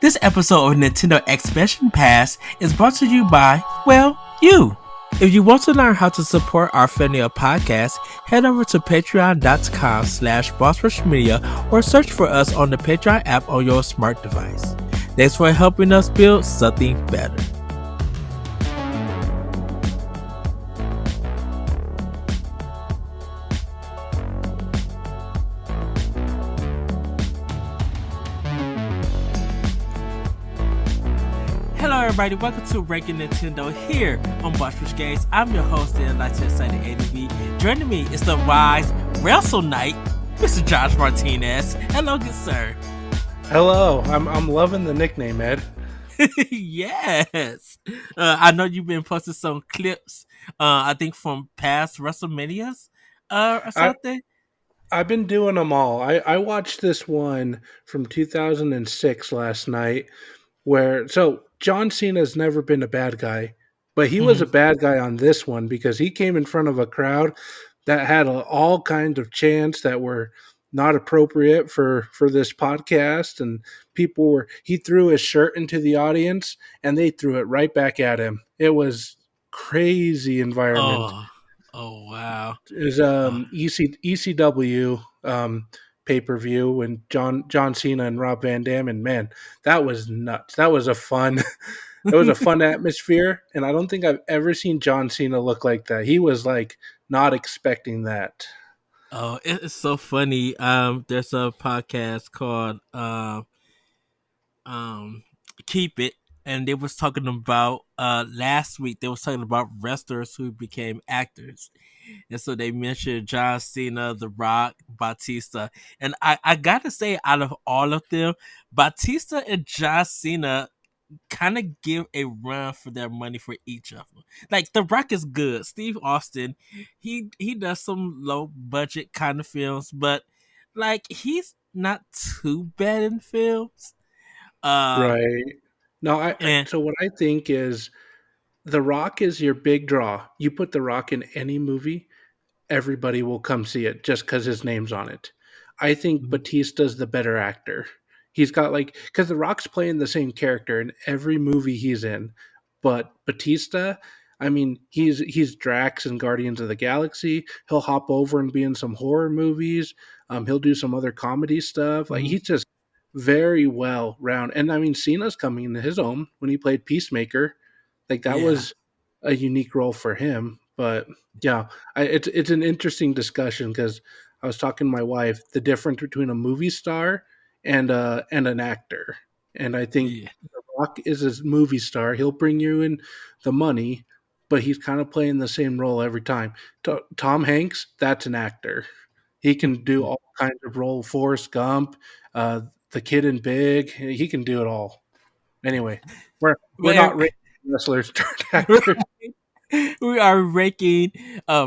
This episode of Nintendo Expansion Pass is brought to you by, well, you. If you want to learn how to support our family of podcasts, head over to patreon.com/bossrushmedia or search for us on the Patreon app on your smart device. Thanks for helping us build something better. Hello everybody, welcome to Ranking Nintendo here on Boss Rush Games. I'm your host, the Enlightened Excited ADV. Joining me is the wise Wrestle Knight, Mr. Josh Martinez. Hello, good sir. Hello, I'm loving the nickname, Ed. Yes. I know you've been posting some clips, I think from past WrestleManias or I something. I've been doing them all. I watched this one from 2006 last night where John Cena's never been a bad guy, but he was a Mhm. bad guy on this one because he came in front of a crowd that had all kinds of chants that were not appropriate for this podcast, and he threw his shirt into the audience and they threw it right back at him. It was crazy environment. Oh, oh wow. Is Oh. ECW pay per view when John Cena and Rob Van Dam, and man, that was nuts. That was a fun it was a fun atmosphere, and I don't think I've ever seen John Cena look like that. He was like not expecting that. Oh, it's so funny. There's a podcast called um Keep It, and they was talking about last week they was talking about wrestlers who became actors. And so they mentioned John Cena, The Rock, Batista. And I gotta say, out of all of them, Batista and John Cena kind of give a run for their money for each of them. Like The Rock is good. Steve Austin, he does some low budget kind of films, but like he's not too bad in films. Uh Right. No, and so what I think is The Rock is your big draw. You put The Rock in any movie, everybody will come see it just because his name's on it. I think Batista's the better actor. He's got because The Rock's playing the same character in every movie he's in, but Batista, I mean, he's Drax in Guardians of the Galaxy. He'll hop over and be in some horror movies. He'll do some other comedy stuff. Like Mhm. he's just very well round. And I mean, Cena's coming into his own when he played Peacemaker. Like that Yeah. was a unique role for him. But yeah, it's an interesting discussion because I was talking to my wife the difference between a movie star and an actor, and I think Yeah. The Rock is a movie star. He'll bring you in the money, but he's kind of playing the same role every time. Tom Hanks, that's an actor. He can do all kinds of role. Forrest Gump, uh, the kid in Big, he can do it all. Anyway, we're Well, not rating wrestlers turned actors. we are ranking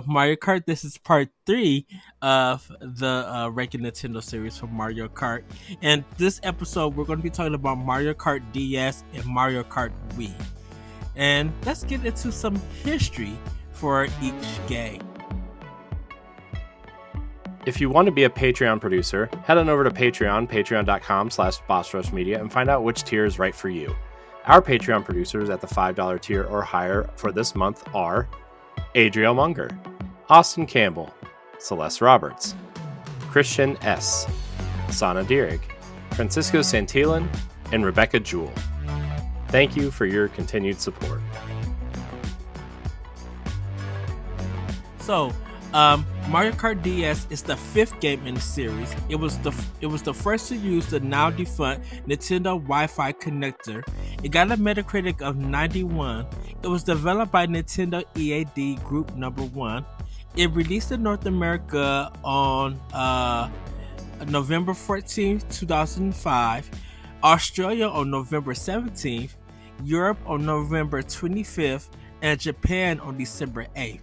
Mario Kart. This is part 3 of the ranking Nintendo series for Mario Kart. And this episode, we're going to be talking about Mario Kart DS and Mario Kart Wii. And let's get into some history for each game. If you want to be a Patreon producer, head on over to patreon.com/bossrushmedia and find out which tier is right for you. Our Patreon producers at the $5 tier or higher for this month are Adriel Munger, Austin Campbell, Celeste Roberts, Christian S., Sana Dierig, Francisco Santillan, and Rebecca Jewell. Thank you for your continued support. So, Mario Kart DS is the 5th game in the series. It was the first to use the now defunct Nintendo Wi-Fi connector. It got a Metacritic of 91. It was developed by Nintendo EAD Group Number 1. It released in North America on November 14th, 2005, Australia on November 17th, Europe on November 25th, and Japan on December 8th.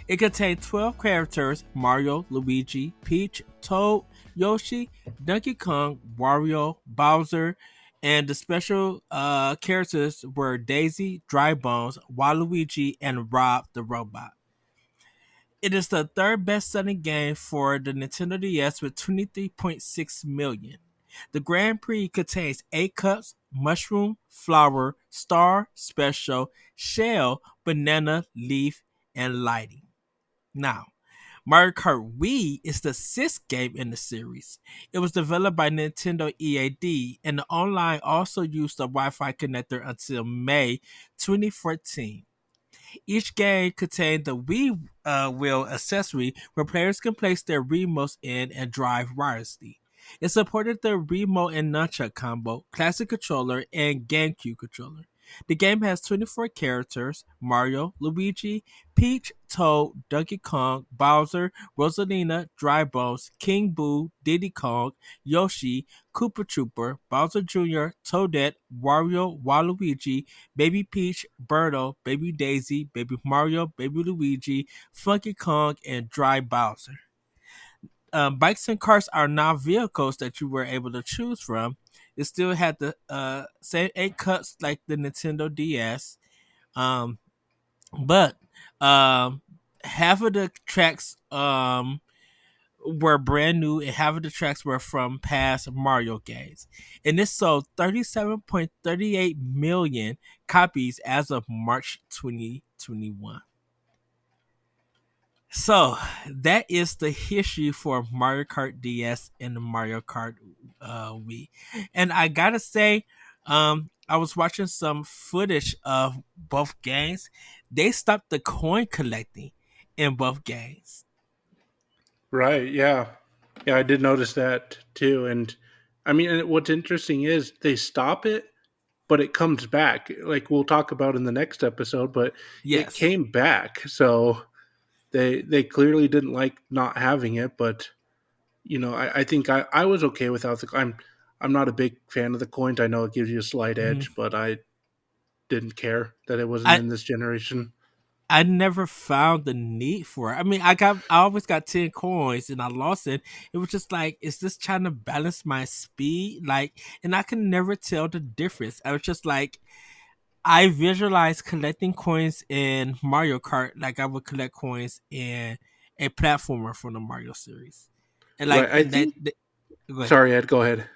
It contained 12 characters: Mario, Luigi, Peach, Toad, Yoshi, Donkey Kong, Wario, Bowser, and the special characters were Daisy, Dry Bones, Waluigi, and Rob the Robot. It is the third best-selling game for the Nintendo DS with 23.6 million. The Grand Prix contains 8 cups, mushroom, flower, star, special, shell, banana, leaf, and lighting. Now, Mario Kart Wii is the sixth game in the series. It was developed by Nintendo EAD, and the online also used the Wi-Fi connector until May 2014. Each game contained the Wii wheel accessory where players can place their remotes in and drive wirelessly. It supported the remote and nunchuck combo, classic controller, and GameCube controller. The game has 24 characters: Mario, Luigi, Peach, Toad, Donkey Kong, Bowser, Rosalina, Dry Bones, King Boo, Diddy Kong, Yoshi, Koopa Trooper, Bowser Jr., Toadette, Wario, Waluigi, Baby Peach, Birdo, Baby Daisy, Baby Mario, Baby Luigi, Funky Kong, and Dry Bowser. Bikes and carts are now vehicles that you were able to choose from. It still had the same 8 cuts like the Nintendo DS, um, but um, half of the tracks were brand new and half of the tracks were from past Mario games. And this sold 37.38 million copies as of March 2021. So that is the history for Mario Kart DS and the Mario Kart Wii. And I gotta say, I was watching some footage of both games. They stopped the coin collecting in both games. Right. Yeah. Yeah, I did notice that too. And I mean, and what's interesting is they stop it, but it comes back. Like we'll talk about in the next episode, but it Yes. came back. So they clearly didn't like not having it, but I think I was okay without the I'm not a big fan of the coins. I know it gives you a slight Mhm. edge, but I didn't care that it wasn't I in this generation. I never found the need for it. I mean, I always got 10 coins and I lost it. It was just like, is this trying to balance my speed? Like, and I can never tell the difference. I was just like, I visualized collecting coins in Mario Kart like I would collect coins in a platformer from the Mario series, and Right. like, I and think go ahead. sorry, Ed, go ahead.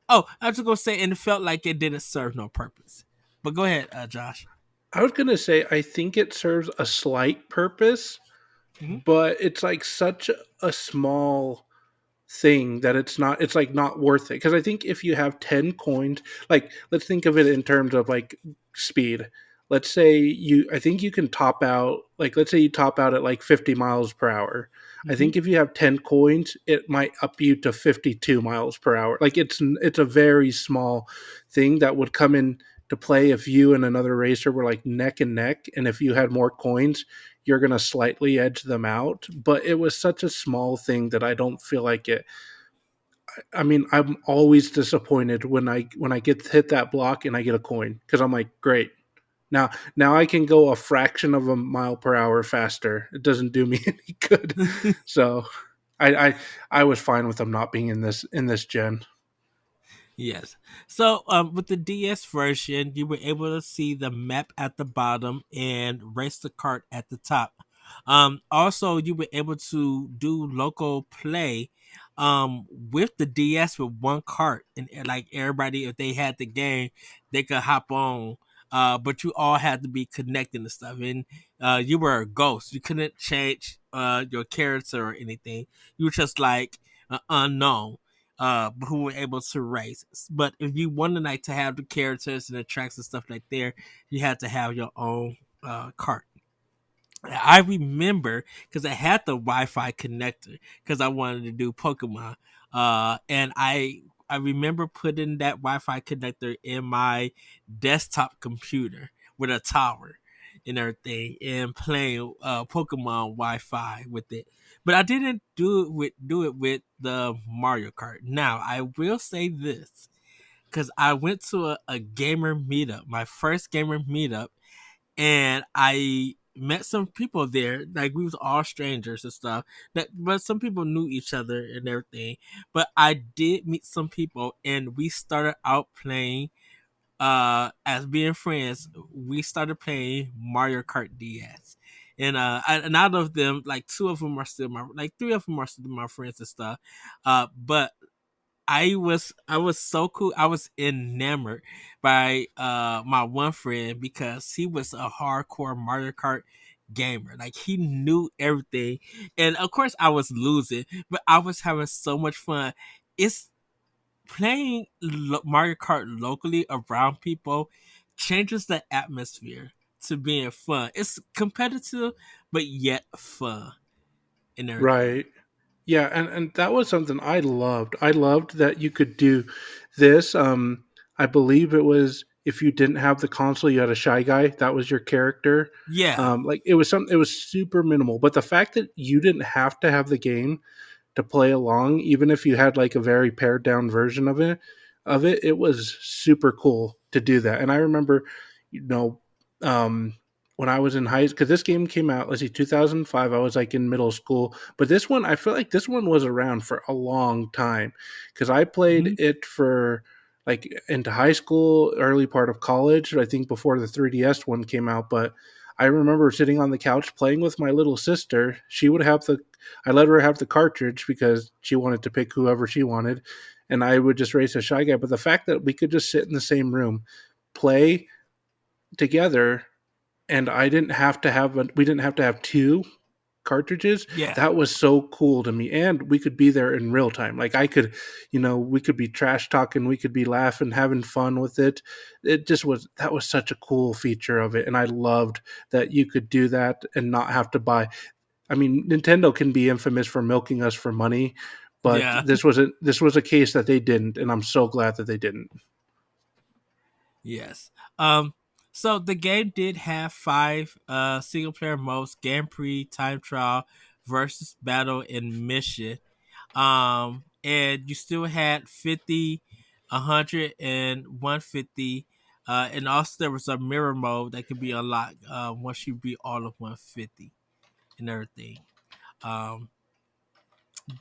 Oh, I was just gonna say, and it felt like it didn't serve no purpose. But go ahead, Josh. I was gonna say I think it serves a slight purpose, Hmm. but it's like such a small thing that it's like not worth it, because I think if you have 10 coins, like let's think of it in terms of like speed. Let's say you I think you can top out, like let's say you top out at like 50 miles per hour. I Hmm. think if you have 10 coins it might up you to 52 miles per hour. Like it's a very small thing that would come in to play if you and another racer were like neck and neck, and if you had more coins you're going to slightly edge them out. But it was such a small thing that I don't feel like it. I mean, I'm always disappointed when I get hit that block and I get a coin, because I'm like, great. Now I can go a fraction of a mile per hour faster. It doesn't do me any good. So I I, I was fine with them not being in this gen. Yes. So, with the DS version, you were able to see the map at the bottom and race the cart at the top. Also, you were able to do local play, with the DS with one cart, and like everybody, if they had the game, they could hop on. But you all had to be connecting and stuff, and you were a ghost. You couldn't change your character or anything. You were just like unknown, who were able to race. But if you wanted like to have the characters and the tracks and stuff like there, you had to have your own cart. I remember because I had the Wi-Fi connector because I wanted to do Pokemon, and I remember putting that Wi-Fi connector in my desktop computer with a tower and everything, and playing Pokemon Wi-Fi with it. But I didn't do it with the Mario Kart. Now I will say this because I went to a gamer meetup, my first gamer meetup, and I met some people there. Like we was all strangers and stuff. But some people knew each other and everything. But I did meet some people, and we started out playing. As being friends, we started playing Mario Kart DS. And out of them, like two of them are still my, like three of them are still my friends and stuff. But I was so cool. I was enamored by my one friend because he was a hardcore Mario Kart gamer. Like he knew everything. And of course I was losing, but I was having so much fun. It's playing Mario Kart locally around people changes the atmosphere to being fun. It's competitive but yet fun and everything. Right. Yeah, and that was something I loved. I loved that you could do this. I believe it was if you didn't have the console, you had a shy guy. That was your character. Yeah. Like it was something. It was super minimal. But the fact that you didn't have to have the game to play along, even if you had like a very pared down version of it was super cool to do that. And I remember, you know, um, when I was in high, because this game came out, let's see, 2005. I was like in middle school, but this one, I feel like this one was around for a long time because I played Mhm. it for like into high school, early part of college. I think before the 3DS one came out, but I remember sitting on the couch playing with my little sister. She would have the I let her have the cartridge because she wanted to pick whoever she wanted, and I would just race a shy guy. But the fact that we could just sit in the same room, play together, and we didn't have to have two cartridges. Yeah. That was so cool to me, and we could be there in real time. Like I could, we could be trash talking, we could be laughing, having fun with it. It just was that was such a cool feature of it, and I loved that you could do that and not have to buy. I mean, Nintendo can be infamous for milking us for money, but Yeah. this was a case that they didn't, and I'm so glad that they didn't. Yes. Um. So the game did have five single player modes: Game Pre, Time Trial, Versus Battle, and Mission. And you still had 50, 100, and 150. And also there was a mirror mode that could be unlocked once you beat all of 150 and everything. Um,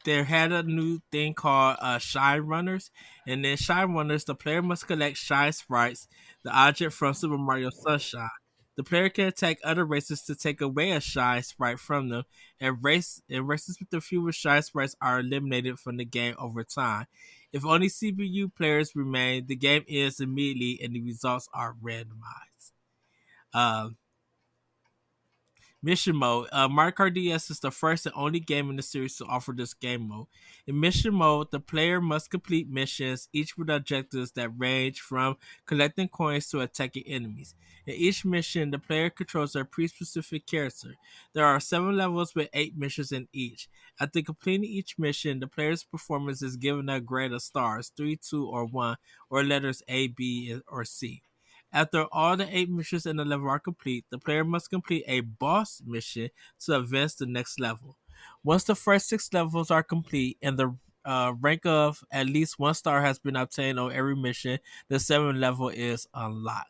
there had a new thing called Shine Runners, and then Shine Runners, the player must collect Shine Sprites, the object from Super Mario Sunshine. The player can attack other races to take away a Shine Sprite from them, and races with the fewest Shine Sprites are eliminated from the game over time. If only CPU players remain, the game ends immediately, and the results are randomized. Um, Mission mode. Mario Kart DS is the first and only game in the series to offer this game mode. In mission mode, the player must complete missions, each with objectives that range from collecting coins to attacking enemies. In each mission, the player controls a pre-specific character. There are 7 levels with 8 missions in each. After completing each mission, the player's performance is given a grade of stars, 3, 2, or 1, or letters A, B, or C. After all the 8 missions in the level are complete, the player must complete a boss mission to advance the next level. Once the first 6 levels are complete and the rank of at least 1 star has been obtained on every mission, the 7th level is unlocked.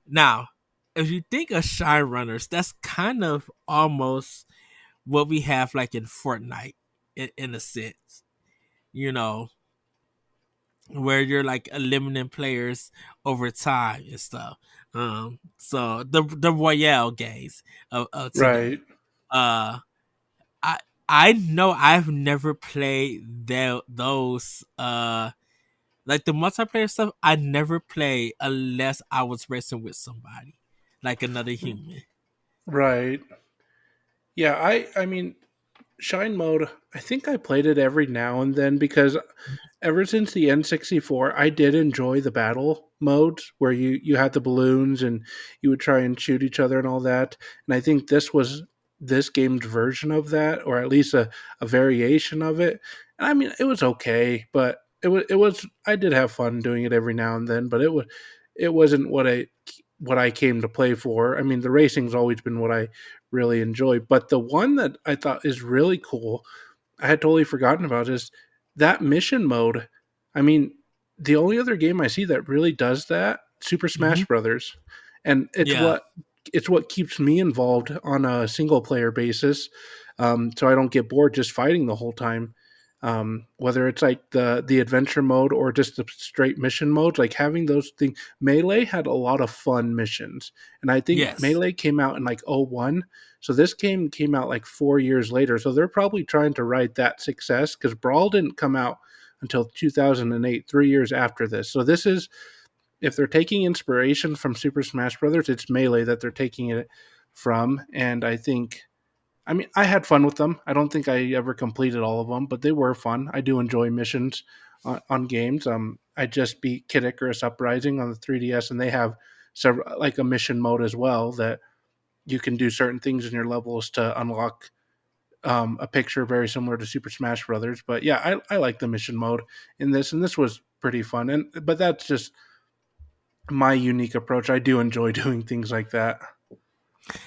Now, if you think of Shine Runners, that's kind of almost what we have like in Fortnite, in a sense. You know, where you're like eliminating players over time and stuff. So the Royale games of Right, today. Uh, I I know I've never played those like the multiplayer stuff. I never played unless I was racing with somebody, like another human. right. Yeah, I mean, Shine mode. I think I played it every now and then because ever since the N64, I did enjoy the battle modes where you had the balloons and you would try and shoot each other and all that. And I think this was this game's version of that, or at least a variation of it. And I mean, it was okay, but it was I did have fun doing it every now and then, but it wasn't what I came to play for. I mean, the racing's always been what I really enjoy, but the one that I thought is really cool I had totally forgotten about is that mission mode. I mean, the only other game I see that really does that, Super Hmm. Smash Brothers, and Yeah. it's what keeps me involved on a single player basis, so I don't get bored just fighting the whole time. Whether it's like the adventure mode or just the straight mission mode, like having those things. Melee had a lot of fun missions, and I think Yes. Melee came out in like '01. So this game came out like 4 years later. So they're probably trying to ride that success because Brawl didn't come out until 2008, 3 years after this. So this is, if they're taking inspiration from Super Smash Brothers, it's Melee that they're taking it from. And I mean, I had fun with them. I don't think I ever completed all of them, but they were fun. I do enjoy missions on games. I just beat Kid Icarus Uprising on the 3DS, and they have several, like a mission mode as well, that you can do certain things in your levels to unlock a picture very similar to Super Smash Brothers. But yeah, I like the mission mode in this, and this was pretty fun. But that's just my unique approach. I do enjoy doing things like that.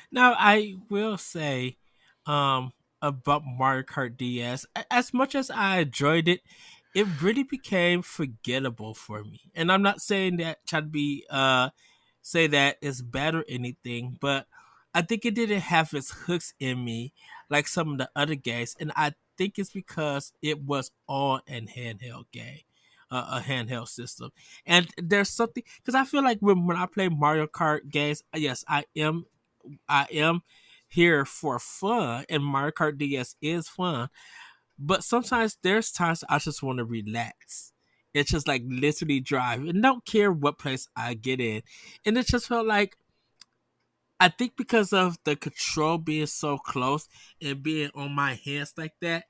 Now, I will say, um, about Mario Kart DS, as much as I enjoyed it, it really became forgettable for me. And I'm not saying that try to be say that it's bad or anything, but I think it didn't have its hooks in me like some of the other games, and I think it's because it was on an handheld game. A handheld system, and there's something because I feel like when I play Mario Kart games, yes, I am here for fun, and Mario Kart DS is fun. But sometimes there's times I just want to relax. It's just like literally drive and don't care what place I get in. And it just felt like I think because of the control being so close and being on my hands like that,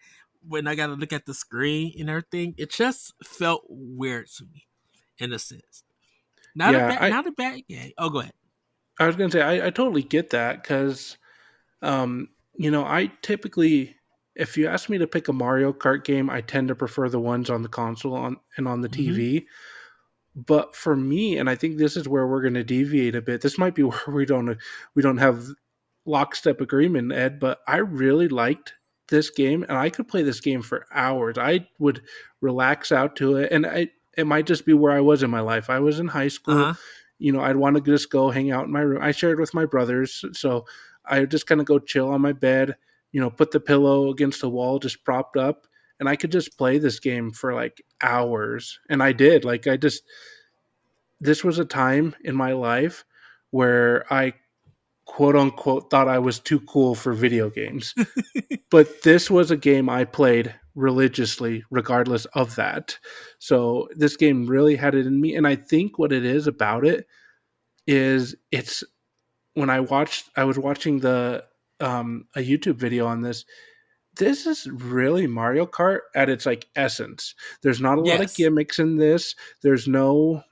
when I got to look at the screen and everything, it just felt weird to me in a sense. Yeah, Not a bad game. Oh, go ahead. I was gonna say I totally get that because I typically, if you ask me to pick a Mario Kart game, I tend to prefer the ones on the console and on the Mm-hmm. TV. But for me, and I think this is where we're going to deviate a bit. This might be where we don't have lockstep agreement, Ed. But I really liked this game, and I could play this game for hours. I would relax out to it, and it might just be where I was in my life. I was in high Uh school. huh. I'd want to just go hang out in my room. I shared with my brothers, so I would just kind of go chill on my bed. Put the pillow against the wall, just propped up, and I could just play this game for like hours. And I did. Like I just this was a time in my life where I quote unquote thought I was too cool for video games. But this was a game I played religiously regardless of that. So this game really had it in me. And I think what it is about it is it's when I was watching the a YouTube video on this. This is really Mario Kart at its like essence. There's not a lot of Yes. gimmicks in this. There's no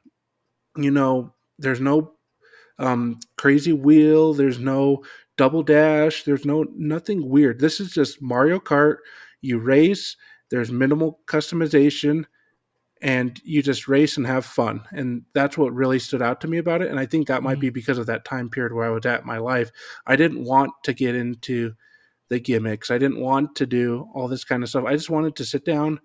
crazy wheel. There's no double dash. There's nothing weird. This is just Mario Kart. You race. There's minimal customization, and you just race and have fun. And that's what really stood out to me about it. And I think that might Mhm. be because of that time period where I was at in my life. I didn't want to get into the gimmicks. I didn't want to do all this kind of stuff. I just wanted to sit down,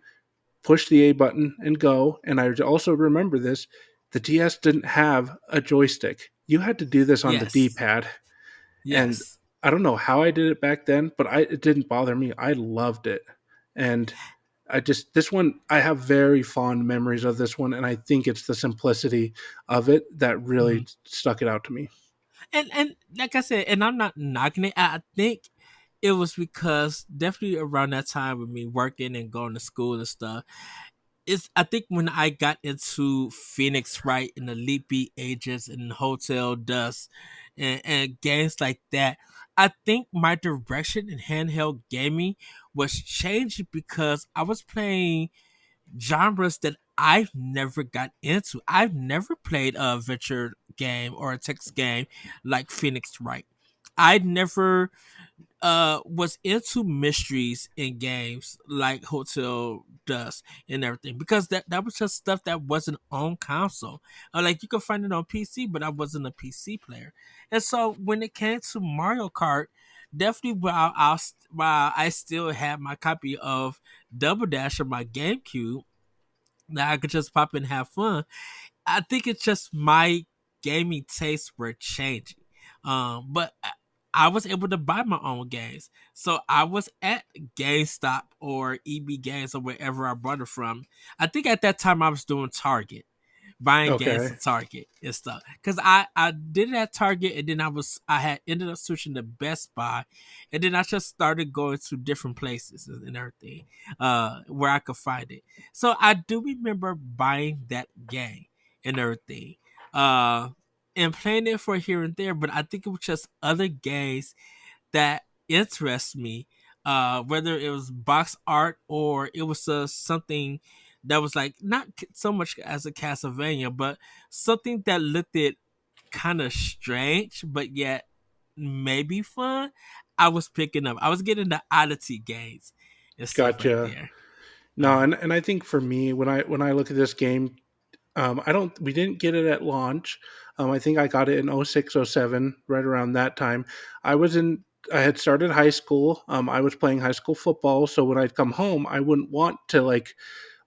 push the A button, and go. And I also remember this: the DS didn't have a joystick. You had to do this on the D Yes. pad. And Yes. I don't know how I did it back then, but it didn't bother me. I loved it. And this one, I have very fond memories of this one. And I think it's the simplicity of it that really Mhm. stuck it out to me. And like I said, and I'm not knocking it. I think it was because definitely around that time with me working and going to school and stuff. It's I think when I got into Phoenix Wright and the Elite Beat Agents and Hotel Dust and games like that, I think my direction in handheld gaming was changing because I was playing genres that I've never got into. I've never played a adventure game or a text game like Phoenix Wright. I never was into mysteries in games like Hotel Dust and everything because that was just stuff that wasn't on console. Like you could find it on PC, but I wasn't a PC player. And so when it came to Mario Kart, definitely while I still had my copy of Double Dash on my GameCube that I could just pop in and have fun. I think it's just my gaming tastes were changing. But I was able to buy my own games. So I was at GameStop or EB Games or wherever I bought it from. I think at that time I was doing Target. buying games Okay. at Target and stuff. Because I did it at Target, and then I had ended up switching to Best Buy, and then I just started going to different places and everything, where I could find it. So I do remember buying that game and everything, uh, and playing it for here and there. But I think it was just other games that interests me, whether it was box art or it was something that was like not so much as a Castlevania, but something that looked it kind of strange, but yet maybe fun. I was picking up. I was getting the oddity games and stuff right Gotcha. there. No, and I think for me, when I look at this game, I don't. We didn't get it at launch. I think I got it in 06, 07, right around that time. I was in. I had started high school. I was playing high school football, so when I'd come home, I wouldn't want to like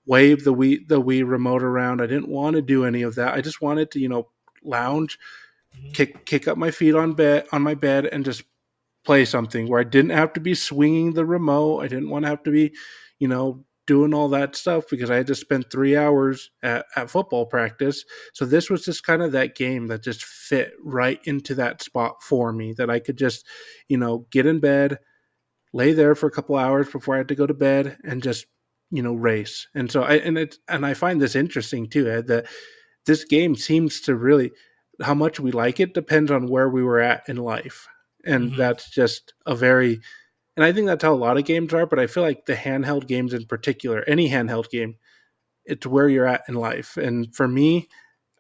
wave the Wii remote around. I didn't want to do any of that. I just wanted to, lounge, Mhm. kick up my feet on my bed, and just play something where I didn't have to be swinging the remote. I didn't want to have to be, doing all that stuff because I had to spend 3 hours at football practice. So this was just kind of that game that just fit right into that spot for me that I could just, get in bed, lay there for a couple hours before I had to go to bed and just, race. And so I find this interesting too, Ed, that this game seems to really how much we like it depends on where we were at in life. And Mhm. that's just a very and I think that's how a lot of games are, but I feel like the handheld games in particular, any handheld game, it's where you're at in life. And for me,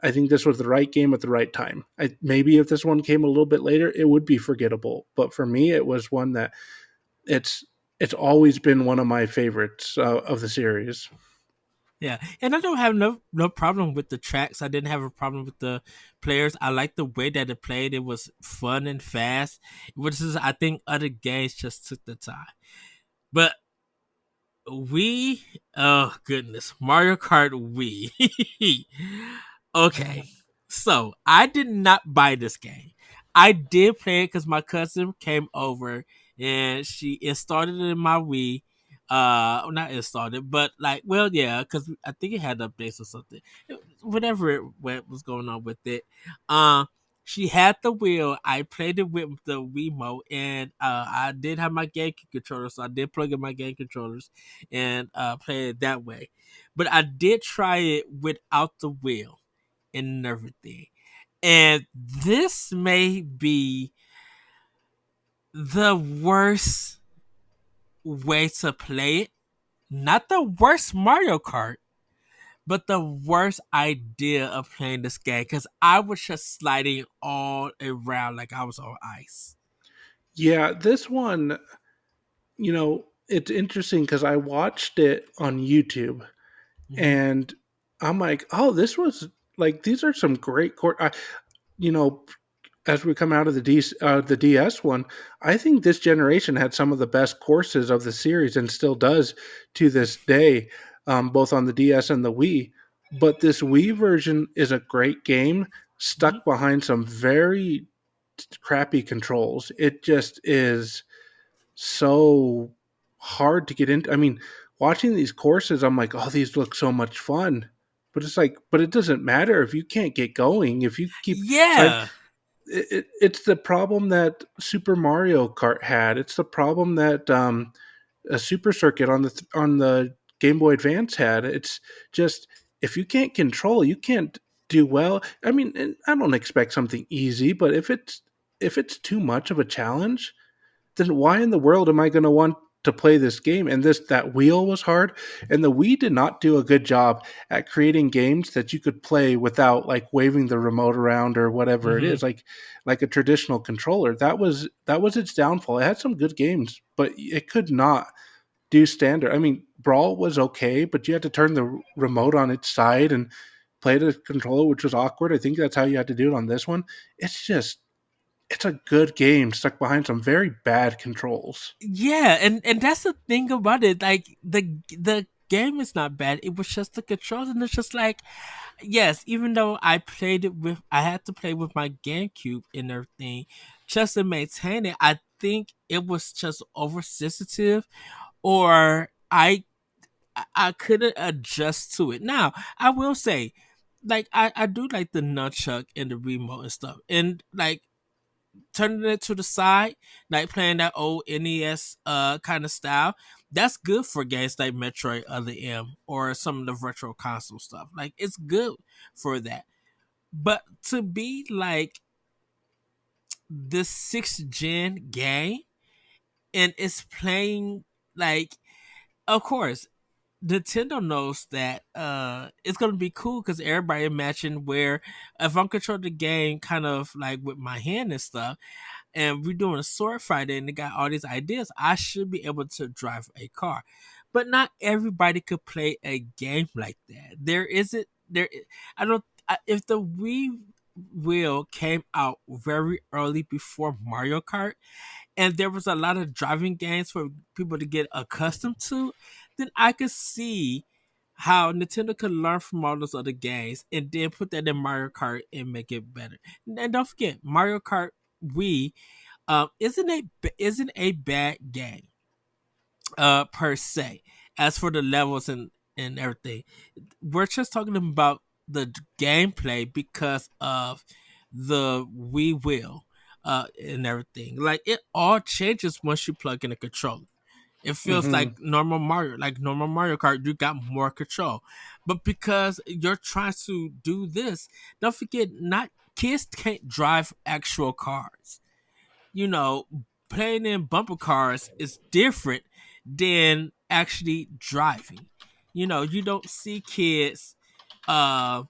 I think this was the right game at the right time. Maybe if this one came a little bit later, it would be forgettable. But for me, it was one that it's it's always been one of my favorites of the series. Yeah, and I don't have no problem with the tracks. I didn't have a problem with the players. I liked the way that it played. It was fun and fast, which is I think other games just took the time. But we, oh goodness, Mario Kart Wii. Okay, so I did not buy this game. I did play it because my cousin came over and she installed it in my Wii. Not installed it, but like, well, yeah, because I think it had updates or something. Whatever what was going on with it. Um, she had the wheel. I played it with the Wiimote, and I did have my GameCube controller, so I did plug in my game controllers and play it that way. But I did try it without the wheel and everything. And this may be the worst way to play it. Not the worst Mario Kart, but the worst idea of playing this game because I was just sliding all around like I was on ice. Yeah, this one, it's interesting because I watched it on YouTube Hmm. and I'm like, oh, this was like these are some great you know, as we come out of the DS one, I think this generation had some of the best courses of the series and still does to this day, both on the DS and the Wii. But this Wii version is a great game Hmm. stuck behind some very crappy controls. It just is so hard to get into. I mean, watching these courses, I'm like, oh, these look so much fun. But it's like, but it doesn't matter if you can't get going. If you keep, Yeah. it's the problem that Super Mario Kart had. It's the problem that a Super Circuit on the Game Boy Advance had. It's just if you can't control, you can't do well. I mean, and I don't expect something easy, but if it's too much of a challenge, then why in the world am I going to want to play this game? And that wheel was hard, and the Wii did not do a good job at creating games that you could play without like waving the remote around or whatever it Hmm. is, like a traditional controller. That was its downfall. It had some good games, but it could not do standard. I mean, Brawl was okay, but you had to turn the remote on its side and play the controller, which was awkward. I think that's how you had to do it on this one. It's a good game stuck behind some very bad controls. Yeah, and that's the thing about it. Like the game is not bad. It was just the controls, and it's just like yes. Even though I had to play with my GameCube and everything, just to maintain it. I think it was just over sensitive, or I couldn't adjust to it. Now I will say like I do like the nunchuck and the remote and stuff, and like turning it to the side, like playing that old NES kind of style. That's good for games like Metroid Other M or some of the virtual console stuff. Like it's good for that. But to be like this sixth gen game and it's playing like, of course Nintendo knows that it's gonna be cool because everybody imagine where if I'm controlling the game kind of like with my hand and stuff, and we're doing a sword fight and they got all these ideas, I should be able to drive a car. But not everybody could play a game like that. There isn't there. I don't. If the Wii Wheel came out very early before Mario Kart, and there was a lot of driving games for people to get accustomed to, then I could see how Nintendo could learn from all those other games and then put that in Mario Kart and make it better. And don't forget, Mario Kart Wii isn't a bad game per se. As for the levels and everything, we're just talking about the gameplay because of the Wii Wheel and everything. Like it all changes once you plug in a controller. It feels Hmm. like normal Mario Kart. You got more control, but because you're trying to do this, don't forget, not kids can't drive actual cars. You know, playing in bumper cars is different than actually driving. You know, you don't see kids uh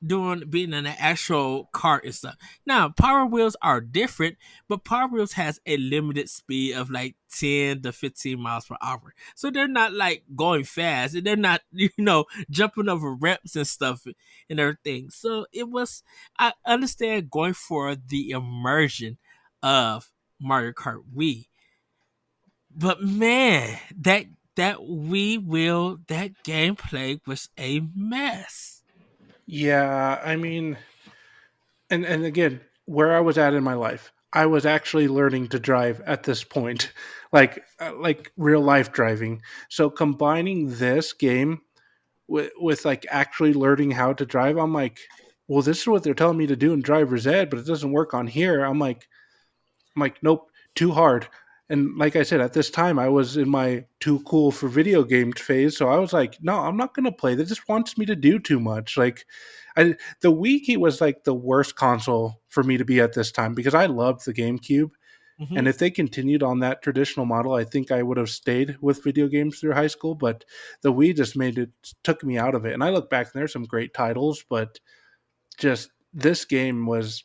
doing being in an actual cart and stuff. Now, Power Wheels are different, but Power Wheels has a limited speed of like 10 to 15 miles per hour. So they're not like going fast and they're not, jumping over ramps and stuff and everything. So I understand going for the immersion of Mario Kart Wii. But man, that Wii Wheel, that gameplay was a mess. Yeah, I mean, and again, where I was at in my life, I was actually learning to drive at this point, like real life driving. So combining this game with like actually learning how to drive, I'm like, well, this is what they're telling me to do in driver's ed, but it doesn't work on here. I'm like, nope, too hard. And like I said, at this time, I was in my too cool for video games phase. So I was like, no, I'm not going to play. That just wants me to do too much. The Wii was like the worst console for me to be at this time because I loved the GameCube. Hmm. And if they continued on that traditional model, I think I would have stayed with video games through high school. But the Wii just took me out of it. And I look back and there's some great titles, but just this game was,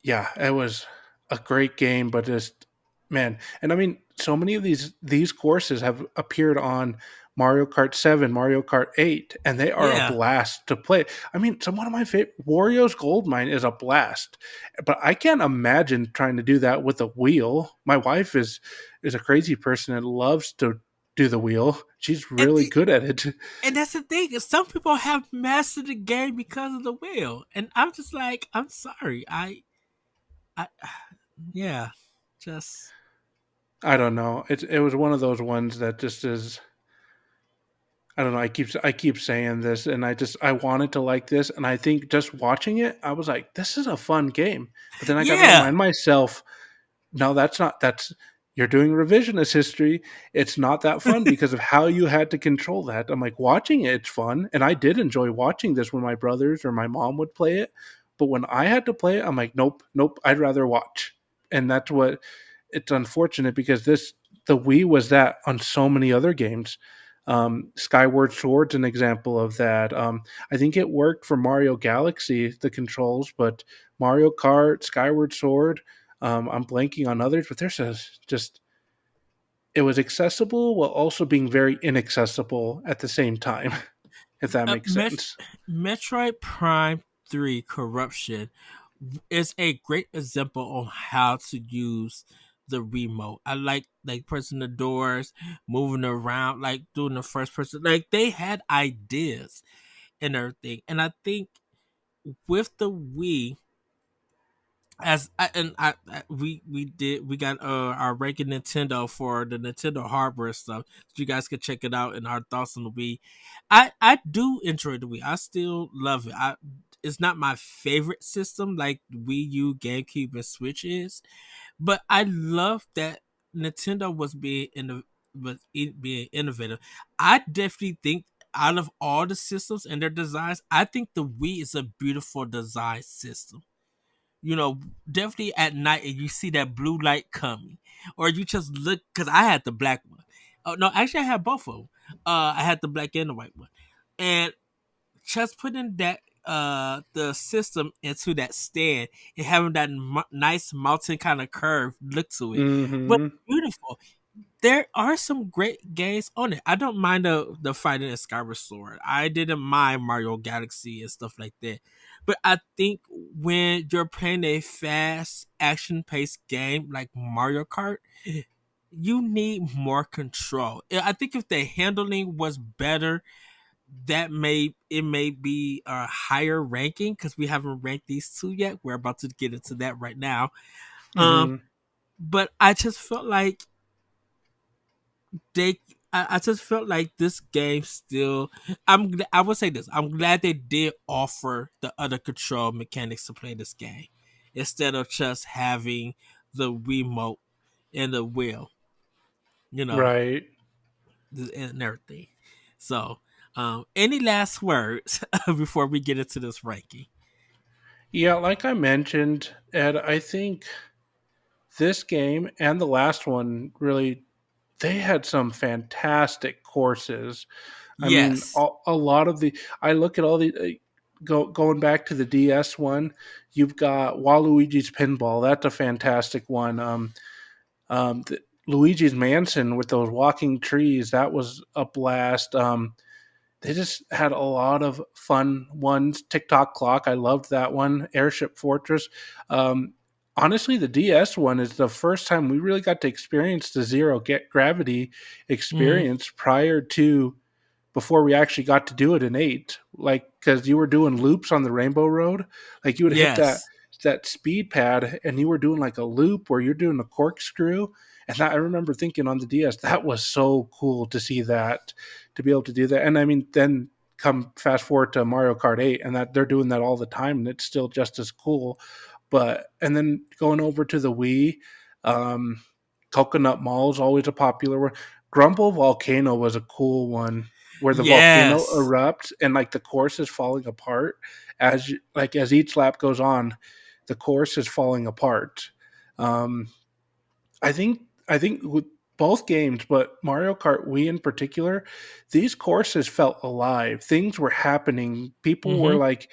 yeah, it was a great game, but just man, and I mean, so many of these courses have appeared on Mario Kart 7, Mario Kart 8, and they are a Yeah. blast to play. I mean, some one of my favorite Wario's Gold Mine is a blast, but I can't imagine trying to do that with a wheel. My wife is a crazy person and loves to do the wheel. She's And really good at it. and that's the thing. Is some people have mastered the game because of the wheel, and I'm just like, I'm sorry. I, yeah, just I don't know. It was one of those ones that just is. I don't know. I keep saying this, and I wanted to like this, and I think just watching it, I was like, this is a fun game. But then I got to yeah. remind myself, no, that's not. That's you're doing revisionist history. It's not that fun because of how you had to control that. I'm like watching it, it's fun, and I did enjoy watching this when my brothers or my mom would play it. But when I had to play it, I'm like, nope, nope. I'd rather watch, and that's what. It's unfortunate because the Wii was that on so many other games. Skyward Sword's an example of that. I think it worked for Mario Galaxy, the controls, but Mario Kart, Skyward Sword, I'm blanking on others, but there's just it was accessible while also being very inaccessible at the same time, if that makes Met- sense. Metroid Prime 3 Corruption is a great example on how to use the remote. I like pressing the doors, moving around, like doing the first person. Like they had ideas and everything. And I think with the Wii, We got our ranking Nintendo for the Nintendo hardware stuff, so you guys can check it out and our thoughts on the Wii. I do enjoy the Wii. I still love it. It's not my favorite system like Wii U, GameCube, and Switch is, but I love that Nintendo being innovative. I definitely think out of all the systems and their designs, I think the Wii is a beautiful design system. You know, definitely at night and you see that blue light coming, or you just look, because I had the black one. Oh no, actually I had both of them. I had the black and the white one, and just putting that the system into that stand and having that nice mountain kind of curve look to it, but Mm-hmm. beautiful. There are some great games on it. I don't mind the fighting in Skyward Sword. I didn't mind Mario Galaxy and stuff like that. But I think when you're playing a fast action paced game like Mario Kart, you need more control. I think if the handling was better, it may be a higher ranking because we haven't ranked these two yet. We're about to get into that right now. Um, Mm-hmm. but I just felt like they I just felt like this game still I would say this. I'm glad they did offer the other control mechanics to play this game instead of just having the remote and the wheel, you know, Right. and everything. So, any last words before we get into this ranking? Yeah, like I mentioned, Ed, I think this game and the last one really they had some fantastic courses. I mean, Yes. a lot of the I look at all the going back to the DS one, you've got Waluigi's Pinball. That's a fantastic one. Luigi's Mansion with those walking trees. That was a blast. They just had a lot of fun ones. TikTok Clock, I loved that one. Airship Fortress. Um, Honestly, the DS one is the first time we really got to experience the zero get gravity Hmm. experience prior to before we actually got to do it in eight. Like because you were doing loops on the Rainbow Road, like you would hit Yes. that speed pad and you were doing like a loop where you're doing a corkscrew. And that, I remember thinking on the DS that was so cool to see that, to be able to do that. And I mean, then come fast forward to Mario Kart 8, and that they're doing that all the time, and it's still just as cool. But and then going over to the Wii, um, Coconut Mall is always a popular one. Grumble Volcano was a cool one where the volcano Yes. erupts and like the course is falling apart as each lap goes on, the course is falling apart. Um, I think with both games, but Mario Kart Wii in particular, these courses felt alive. Things were happening. People were Hmm. like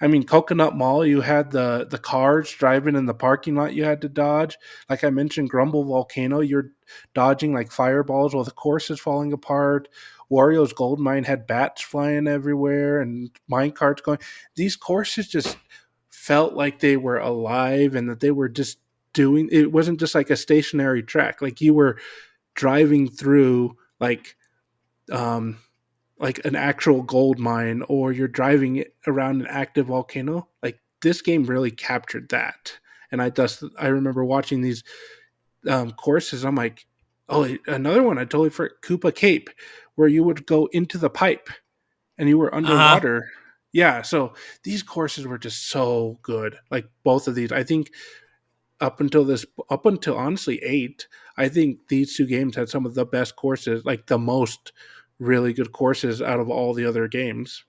I mean, Coconut Mall, you had the cars driving in the parking lot you had to dodge. Like I mentioned, Grumble Volcano, you're dodging like fireballs while the course is falling apart. Wario's Gold Mine had bats flying everywhere and mine carts going. These courses just felt like they were alive and that they were just doing it wasn't just like a stationary track, like you were driving through um like an actual gold mine, or you're driving it around an active volcano. Like this game really captured that. And I remember watching these courses. I'm like, oh, another one I totally forgot, Koopa Cape, where you would go into the pipe and you were Uh huh. underwater. Yeah, so these courses were just so good, like both of these. I think up until honestly eight, I think these two games had some of the best courses, like the most really good courses out of all the other games.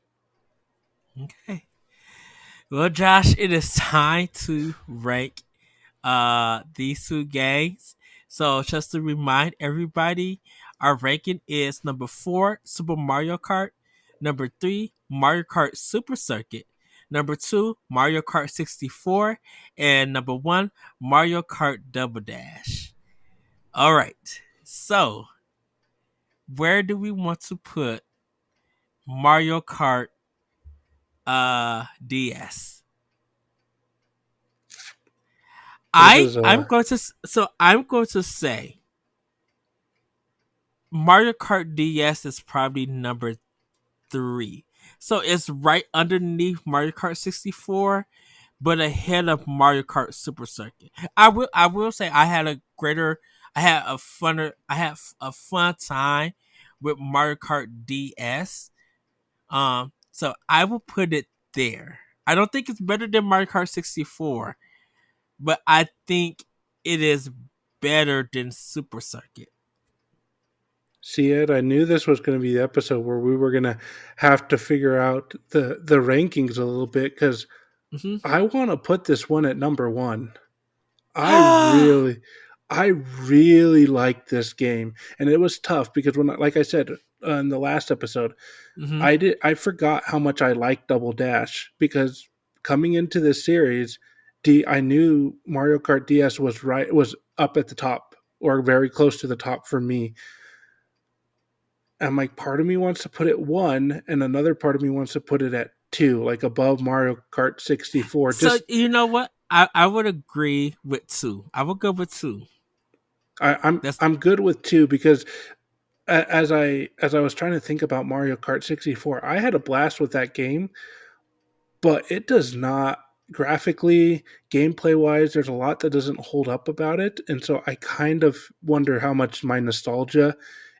Okay. Well, Josh, it is time to rank these two games. So just to remind everybody, our ranking is number 4, Super Mario Kart, number 3, Mario Kart Super Circuit, number 2, Mario Kart 64, and number 1, Mario Kart Double Dash. All right. So, where do we want to put Mario Kart DS? This I is I'm going to I'm going to say Mario Kart DS is probably number 3. So it's right underneath Mario Kart 64, but ahead of Mario Kart Super Circuit. I will say I had a fun time with Mario Kart DS. So I will put it there. I don't think it's better than Mario Kart 64, but I think it is better than Super Circuit. See, Ed, I knew this was going to be the episode where we were going to have to figure out the rankings a little bit because Mm-hmm. I want to put this one at number one. I really, I really like this game, and it was tough because like I said in the last episode, mm-hmm. I forgot how much I liked Double Dash because coming into this series, I knew Mario Kart DS was up at the top or very close to the top for me. And like part of me wants to put it one, and another part of me wants to put it at two, like above Mario Kart 64. So Just you know what? I would agree with two. I would go with two. That's I'm good with two because as I was trying to think about Mario Kart 64, I had a blast with that game, but it does not graphically, gameplay wise, there's a lot that doesn't hold up about it. And so I kind of wonder how much my nostalgia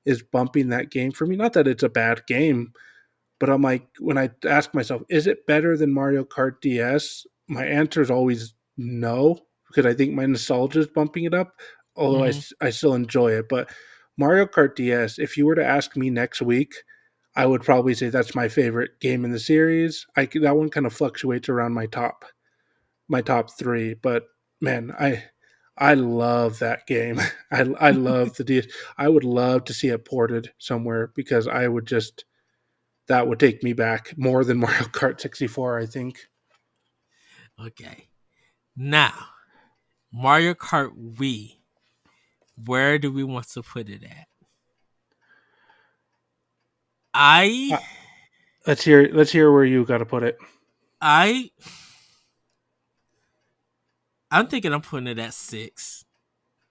is bumping that game for me. Not that it's a bad game, but I'm like, when I ask myself, is it better than Mario Kart DS? My answer is always no, because I think my nostalgia is bumping it up, although mm-hmm. I still enjoy it. But Mario Kart DS, if you were to ask me next week, I would probably say that's my favorite game in the series. That one kind of fluctuates around my top three, but man, I love that game. I love the DS. I would love to see it ported somewhere because I would just that would take me back more than Mario Kart 64, I think. Okay. Now Mario Kart Wii. Where do we want to put it at? I Uh, let's hear where you got to put it. I I'm thinking I'm putting it at 6.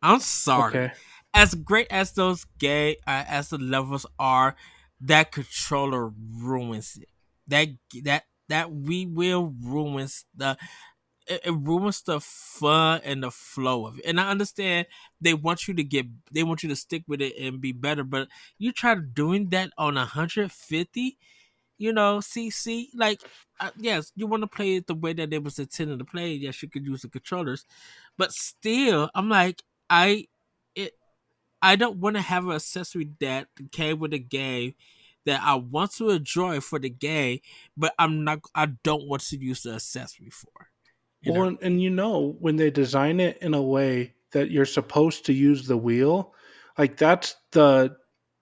I'm sorry. Okay. As great as those as the levels are, that controller ruins it. That that we will ruins it ruins the fun and the flow of it. And I understand they want you to stick with it and be better, but you try doing that on 150, like yes, you want to play it the way that it was intended to play. Yes, you could use the controllers, but still, I'm like, it I don't want to have an accessory that came with a game that I want to enjoy for the game, but I don't want to use the accessory for. You know? Well, and when they design it in a way that you're supposed to use the wheel, like that's the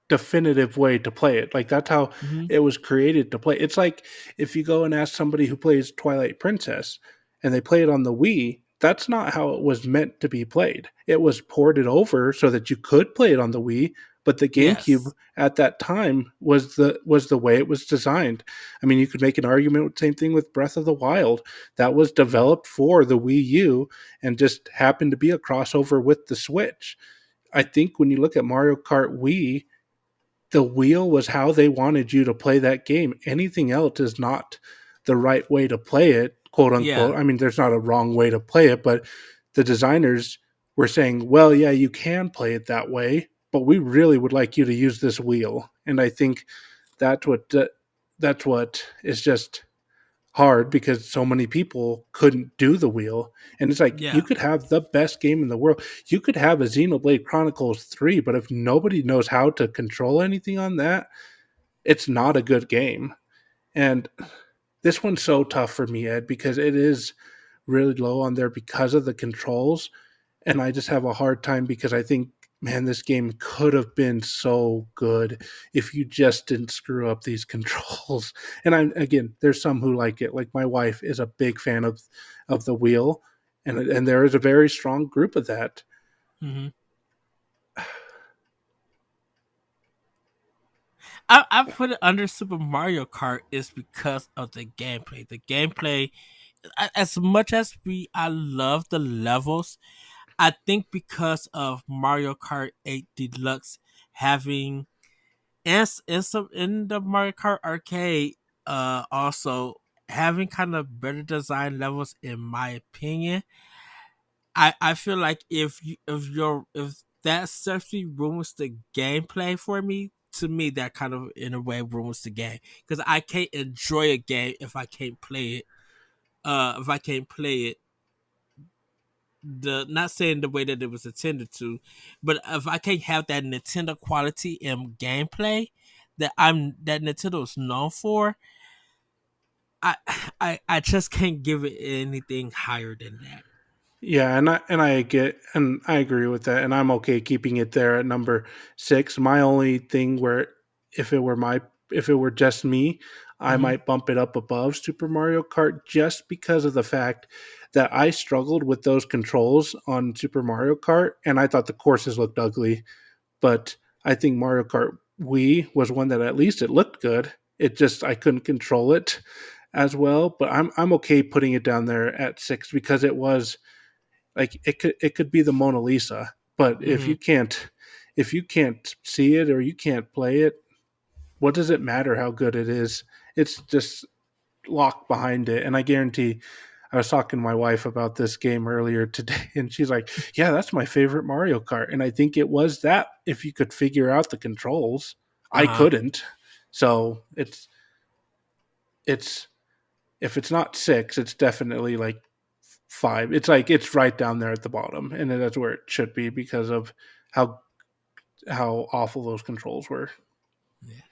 definitive way to play it. Like that's how Mm-hmm. it was created to play. It's like if you go and ask somebody who plays Twilight Princess and they play it on the Wii, that's not how it was meant to be played. It was ported over so that you could play it on the Wii, but the GameCube Yes. at that time was the way it was designed. I mean, you could make an argument same thing with Breath of the Wild. That was developed for the Wii U and just happened to be a crossover with the Switch. I think when you look at Mario Kart Wii, the wheel was how they wanted you to play that game. Anything else is not the right way to play it, quote Yeah. unquote. I mean, there's not a wrong way to play it, but the designers were saying, well, yeah, you can play it that way, but we really would like you to use this wheel. And I think that's what is just hard because so many people couldn't do the wheel. And it's like you Yeah. could have the best game in the world. You could have a Xenoblade Chronicles 3, but if nobody knows how to control anything on that, it's not a good game. And this one's so tough for me, Ed, because it is really low on there because of the controls, and I just have a hard time because I think, man, this game could have been so good if you just didn't screw up these controls. And again, there's some who like it. Like my wife is a big fan of the wheel, and there is a very strong group of that. Mm-hmm. I put it under Super Mario Kart is because of the gameplay. The gameplay, as much as I love the levels, I think because of Mario Kart 8 Deluxe having and some in the Mario Kart arcade also having kind of better design levels, in my opinion. I feel like if that certainly ruins the gameplay for me, to me that kind of in a way ruins the game, because I can't enjoy a game if I can't play it. If I can't play it, the not saying the way that it was intended to, but if I can't have that Nintendo quality in gameplay that Nintendo is known for, I I just can't give it anything higher than that. Yeah, and I agree with that, and I'm okay keeping it there at number 6. My only thing where if it were my if it were just me, I Mm-hmm. might bump it up above Super Mario Kart just because of the fact that I struggled with those controls on Super Mario Kart, and I thought the courses looked ugly. But I think Mario Kart Wii was one that at least it looked good. It just I couldn't control it as well. But I'm okay putting it down there at 6 because it was like it could be the Mona Lisa, but Mm-hmm. if you can't see it or you can't play it, what does it matter how good it is? It's just locked behind it. And I guarantee I was talking to my wife about this game earlier today, and she's like, "Yeah, that's my favorite Mario Kart." And I think it was that if you could figure out the controls. I Uh-huh. couldn't. So it's if it's not 6, it's definitely like 5. It's like it's right down there at the bottom, and that's where it should be because of how how awful those controls were. Yes.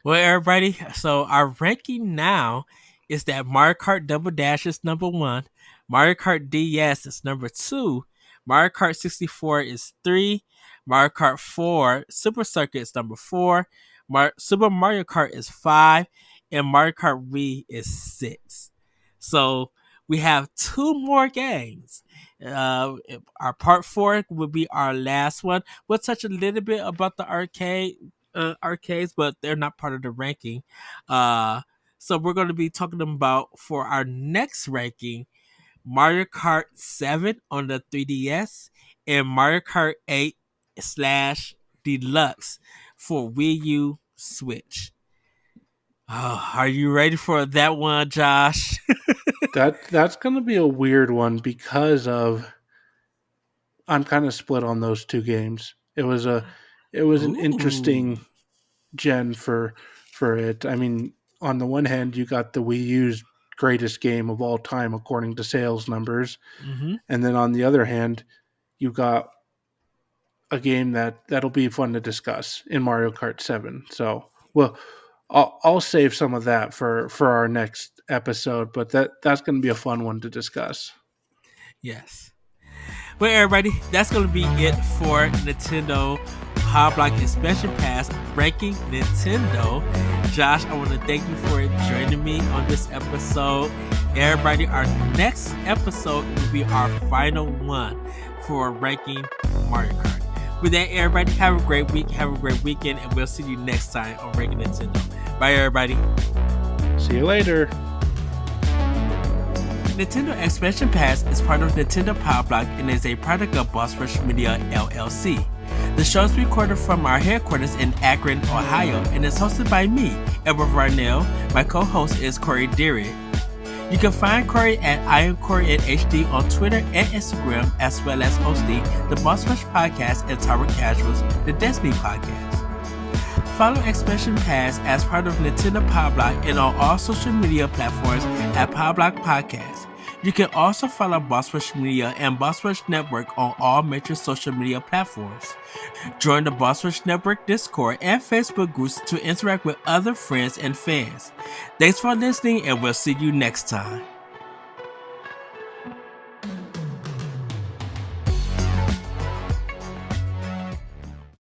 Well, everybody, so our ranking now is that Mario Kart Double Dash is number 1, Mario Kart DS is number 2, Mario Kart 64 is 3, Mario Kart 4 Super Circuit is number 4, Super Mario Kart is 5, and Mario Kart Wii is 6. So we have 2 more games. Our part 4 will be our last one. We'll touch a little bit about the arcades, but they're not part of the ranking. So we're going to be talking about for our next ranking Mario Kart 7 on the 3DS and Mario Kart 8 slash Deluxe for Wii U Switch. Oh, are you ready for that one, Josh? That's going to be a weird one because of I'm kind of split on those two games. It was an Ooh. interesting gen for it. I mean, on the one hand, you got the Wii U's greatest game of all time according to sales numbers, Mm-hmm. and then on the other hand, you got a game that'll be fun to discuss in Mario Kart 7. So, well, I'll save some of that for our next episode, but that's going to be a fun one to discuss. Yes. Well, everybody, that's going to be it for Nintendo Power Block Expansion Pass Ranking Nintendo. Josh, I want to thank you for joining me on this episode. Everybody, our next episode will be our final one for Ranking Mario Kart. With that, everybody, have a great week, have a great weekend, and we'll see you next time on Ranking Nintendo. Bye, everybody. See you later. Nintendo Expansion Pass is part of Nintendo Power Block and is a product of Boss Rush Media LLC. The show is recorded from our headquarters in Akron, Ohio, and is hosted by me, Edward Varnell. My co-host is Corey Deary. You can find Corey at I am Corey at HD on Twitter and Instagram, as well as hosting the Boss Rush Podcast and Tower Casuals, the Destiny Podcast. Follow Expansion Pass as part of Nintendo Power Block and on all social media platforms at Power Block Podcast. You can also follow Boss Rush Media and Boss Rush Network on all major social media platforms. Join the Boss Rush Network Discord and Facebook groups to interact with other friends and fans. Thanks for listening, and we'll see you next time.